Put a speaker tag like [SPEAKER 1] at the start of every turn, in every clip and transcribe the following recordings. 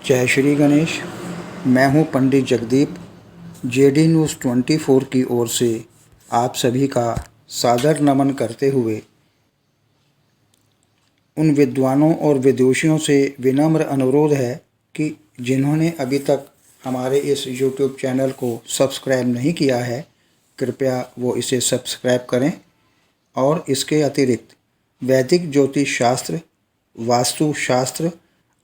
[SPEAKER 1] जय श्री गणेश। मैं हूं पंडित जगदीप। जेडी न्यूज़ 24 की ओर से आप सभी का सादर नमन करते हुए उन विद्वानों और विदुषियों से विनम्र अनुरोध है कि जिन्होंने अभी तक हमारे इस YouTube चैनल को सब्सक्राइब नहीं किया है, कृपया वो इसे सब्सक्राइब करें। और इसके अतिरिक्त वैदिक ज्योतिष शास्त्र, वास्तु शास्त्र,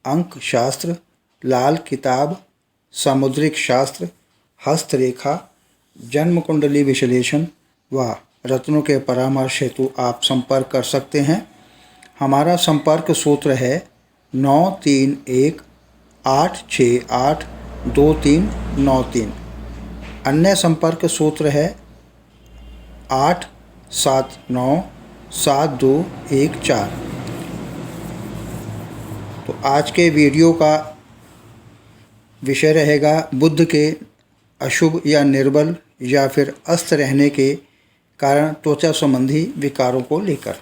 [SPEAKER 1] अंक शास्त्र, लाल किताब, सामुद्रिक शास्त्र, हस्तरेखा, जन्म कुंडली विश्लेषण व रत्नों के परामर्श हेतु आप संपर्क कर सकते हैं। हमारा संपर्क सूत्र है 9318682393। अन्य संपर्क सूत्र है 8797214। तो आज के वीडियो का विषय रहेगा बुध के अशुभ या निर्बल या फिर अस्त रहने के कारण त्वचा संबंधी विकारों को लेकर।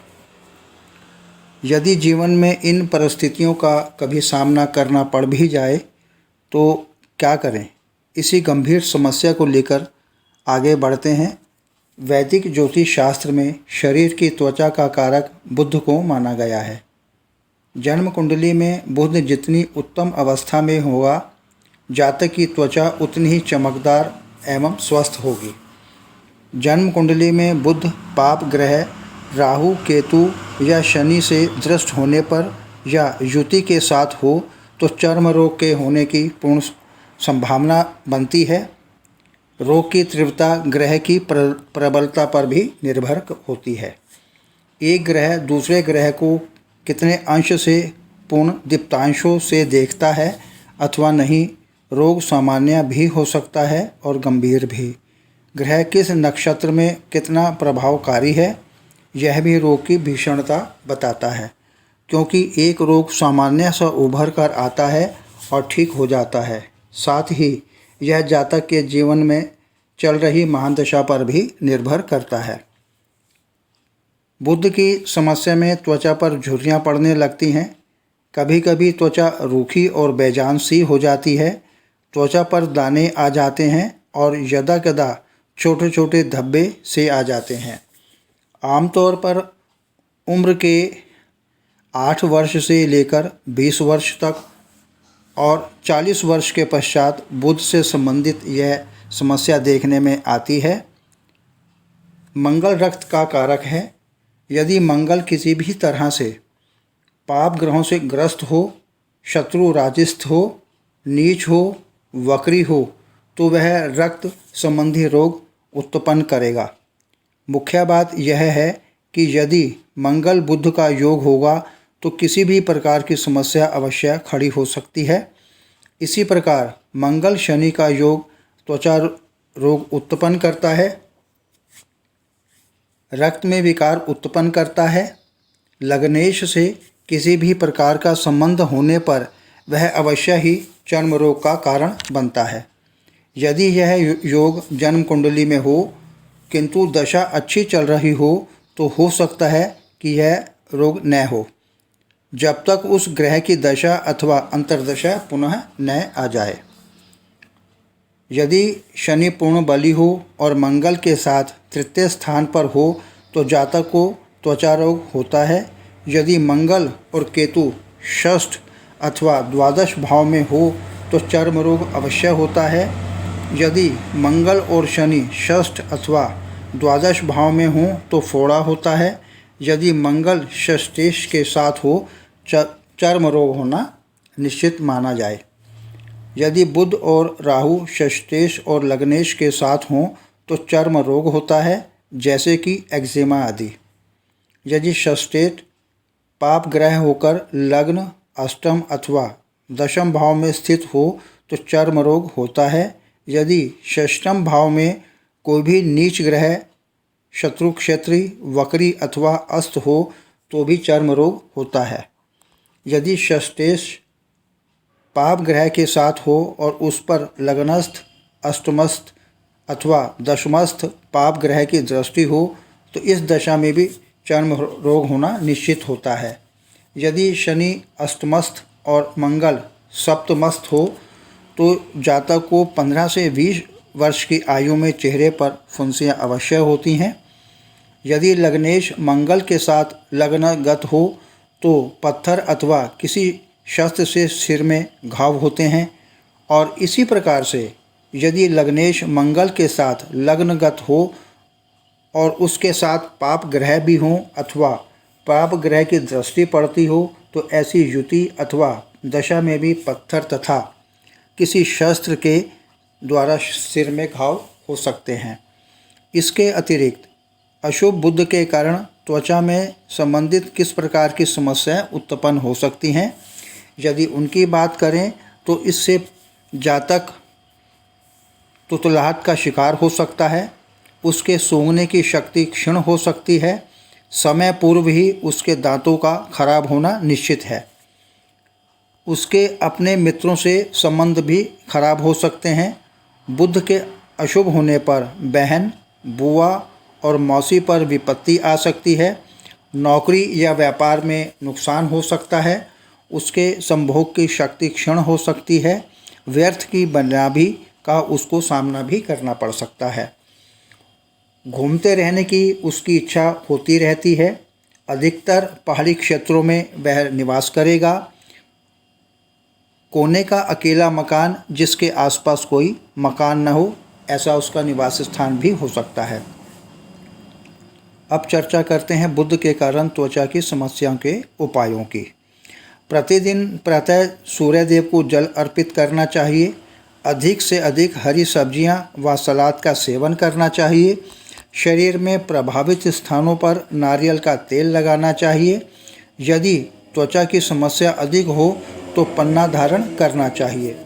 [SPEAKER 1] यदि जीवन में इन परिस्थितियों का कभी सामना करना पड़ भी जाए तो क्या करें, इसी गंभीर समस्या को लेकर आगे बढ़ते हैं। वैदिक ज्योतिष शास्त्र में शरीर की त्वचा का कारक बुध को माना गया है। जन्म कुंडली में बुध जितनी उत्तम अवस्था में होगा, जातक की त्वचा उतनी ही चमकदार एवं स्वस्थ होगी। जन्म कुंडली में बुध पाप ग्रह राहु, केतु या शनि से दृष्ट होने पर या युति के साथ हो तो चर्म रोग के होने की पूर्ण संभावना बनती है। रोग की तीव्रता ग्रह की प्रबलता पर भी निर्भर होती है। एक ग्रह दूसरे ग्रह को कितने अंश से पूर्ण दीप्तांशों से देखता है अथवा नहीं। रोग सामान्य भी हो सकता है और गंभीर भी। ग्रह किस नक्षत्र में कितना प्रभावकारी है, यह भी रोग की भीषणता बताता है, क्योंकि एक रोग सामान्य सा उभर कर आता है और ठीक हो जाता है। साथ ही यह जातक के जीवन में चल रही महादशा पर भी निर्भर करता है। बुध की समस्या में त्वचा पर झुर्रियाँ पड़ने लगती हैं। कभी कभी त्वचा रूखी और बेजान सी हो जाती है। त्वचा पर दाने आ जाते हैं और यदा कदा छोटे छोटे धब्बे से आ जाते हैं। आमतौर पर उम्र के 8 वर्ष से लेकर 20 वर्ष तक और 40 वर्ष के पश्चात बुध से संबंधित यह समस्या देखने में आती है। मंगल रक्त का कारक है। यदि मंगल किसी भी तरह से पाप ग्रहों से ग्रस्त हो, शत्रु राजिस्थ हो, नीच हो, वक्री हो तो वह रक्त संबंधी रोग उत्पन्न करेगा। मुख्य बात यह है कि यदि मंगल बुध का योग होगा तो किसी भी प्रकार की समस्या अवश्य खड़ी हो सकती है। इसी प्रकार मंगल शनि का योग त्वचा रोग उत्पन्न करता है, रक्त में विकार उत्पन्न करता है। लग्नेश से किसी भी प्रकार का संबंध होने पर वह अवश्य ही चर्म रोग का कारण बनता है। यदि यह योग जन्म कुंडली में हो किंतु दशा अच्छी चल रही हो तो हो सकता है कि यह रोग न हो, जब तक उस ग्रह की दशा अथवा अंतर्दशा पुनः न आ जाए। यदि शनि पूर्ण बली हो और मंगल के साथ तृतीय स्थान पर हो तो जातक को त्वचा रोग होता है। यदि मंगल और केतु षष्ठ अथवा द्वादश भाव में हो तो चर्म रोग अवश्य होता है। यदि मंगल और शनि षष्ठ अथवा द्वादश भाव में हो तो फोड़ा होता है। यदि मंगल षष्ठेश के साथ हो चर्म रोग होना निश्चित माना जाए। यदि बुध और राहु षष्ठेश और लग्नेश के साथ हों तो चर्म रोग होता है, जैसे कि एक्जिमा आदि। यदि षष्ठेश पाप ग्रह होकर लग्न, अष्टम अथवा दशम भाव में स्थित हो तो चर्म रोग होता है। यदि षष्ठम भाव में कोई भी नीच ग्रह शत्रु क्षेत्री, वक्री अथवा अस्त हो तो भी चर्म रोग होता है। यदि षष्ठेश पाप ग्रह के साथ हो और उस पर लग्नस्थ, अष्टमस्थ अथवा दशमस्थ पाप ग्रह की दृष्टि हो तो इस दशा में भी चर्म रोग होना निश्चित होता है। यदि शनि अष्टमस्थ और मंगल सप्तमस्त हो तो जातक को 15 से 20 वर्ष की आयु में चेहरे पर फुंसियाँ अवश्य होती हैं। यदि लग्नेश मंगल के साथ लग्नगत हो तो पत्थर अथवा किसी शस्त्र से सिर में घाव होते हैं। और इसी प्रकार से यदि लग्नेश मंगल के साथ लग्नगत हो और उसके साथ पाप ग्रह भी हों अथवा पाप ग्रह की दृष्टि पड़ती हो तो ऐसी युति अथवा दशा में भी पत्थर तथा किसी शस्त्र के द्वारा सिर में घाव हो सकते हैं। इसके अतिरिक्त अशुभ बुध के कारण त्वचा में संबंधित किस प्रकार की समस्याएं उत्पन्न हो सकती हैं, यदि उनकी बात करें तो इससे जातक तुतलाहट का शिकार हो सकता है, उसके सूंघने की शक्ति क्षीण हो सकती है, समय पूर्व ही उसके दांतों का खराब होना निश्चित है, उसके अपने मित्रों से संबंध भी खराब हो सकते हैं। बुध के अशुभ होने पर बहन, बुआ और मौसी पर विपत्ति आ सकती है। नौकरी या व्यापार में नुकसान हो सकता है, उसके संभोग की शक्ति क्षीण हो सकती है, व्यर्थ की बदनामी का उसको सामना भी करना पड़ सकता है। घूमते रहने की उसकी इच्छा होती रहती है। अधिकतर पहाड़ी क्षेत्रों में वह निवास करेगा। कोने का अकेला मकान जिसके आसपास कोई मकान न हो, ऐसा उसका निवास स्थान भी हो सकता है। अब चर्चा करते हैं बुध के कारण त्वचा की समस्याओं के उपायों की। प्रतिदिन प्रातः सूर्यदेव को जल अर्पित करना चाहिए। अधिक से अधिक हरी सब्जियां व सलाद का सेवन करना चाहिए। शरीर में प्रभावित स्थानों पर नारियल का तेल लगाना चाहिए। यदि त्वचा की समस्या अधिक हो तो पन्ना धारण करना चाहिए।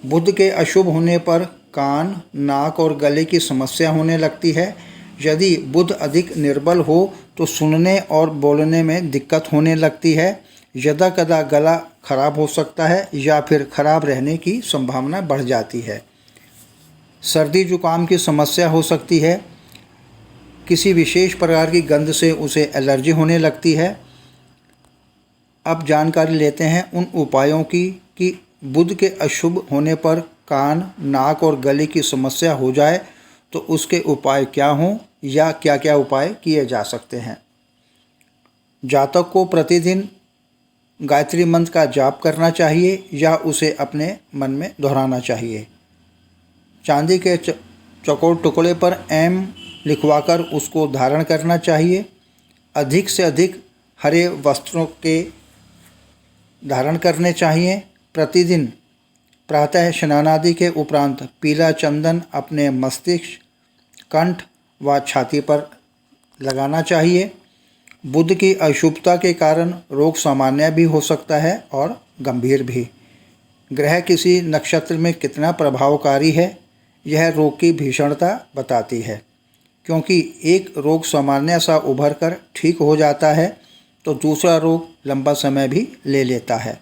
[SPEAKER 1] बुध के अशुभ होने पर कान, नाक और गले की समस्या होने लगती है। यदि बुध अधिक निर्बल हो तो सुनने और बोलने में दिक्कत होने लगती है। यदा कदा गला खराब हो सकता है या फिर खराब रहने की संभावना बढ़ जाती है। सर्दी जुकाम की समस्या हो सकती है। किसी विशेष प्रकार की गंध से उसे एलर्जी होने लगती है। अब जानकारी लेते हैं उन उपायों की कि बुध के अशुभ होने पर कान, नाक और गले की समस्या हो जाए तो उसके उपाय क्या हों या क्या क्या उपाय किए जा सकते हैं। जातक को प्रतिदिन गायत्री मंत्र का जाप करना चाहिए या उसे अपने मन में दोहराना चाहिए। चांदी के चौकोर टुकड़े पर एम लिखवाकर उसको धारण करना चाहिए। अधिक से अधिक हरे वस्त्रों के धारण करने चाहिए। प्रतिदिन प्रातः स्नान आदि के उपरांत पीला चंदन अपने मस्तिष्क, कंठ व छाती पर लगाना चाहिए। बुध की अशुभता के कारण रोग सामान्य भी हो सकता है और गंभीर भी। ग्रह किसी नक्षत्र में कितना प्रभावकारी है, यह रोग की भीषणता बताती है। क्योंकि एक रोग सामान्य सा उभर कर ठीक हो जाता है तो दूसरा रोग लंबा समय भी ले लेता है।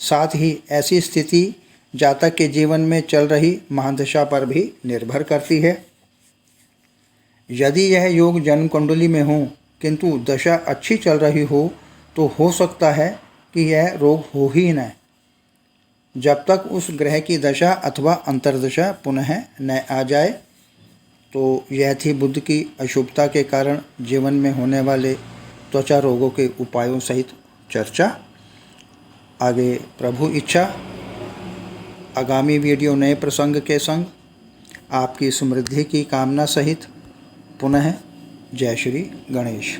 [SPEAKER 1] साथ ही ऐसी स्थिति जातक के जीवन में चल रही महादशा पर भी निर्भर करती है। यदि यह योग जन्म कुंडली में हो किंतु दशा अच्छी चल रही हो तो हो सकता है कि यह रोग हो ही न, जब तक उस ग्रह की दशा अथवा अंतर्दशा पुनः न आ जाए। तो यह थी बुध की अशुभता के कारण जीवन में होने वाले त्वचा रोगों के उपायों सहित चर्चा। आगे प्रभु इच्छा आगामी वीडियो नए प्रसंग के संग आपकी समृद्धि की कामना सहित पुनः जय श्री गणेश।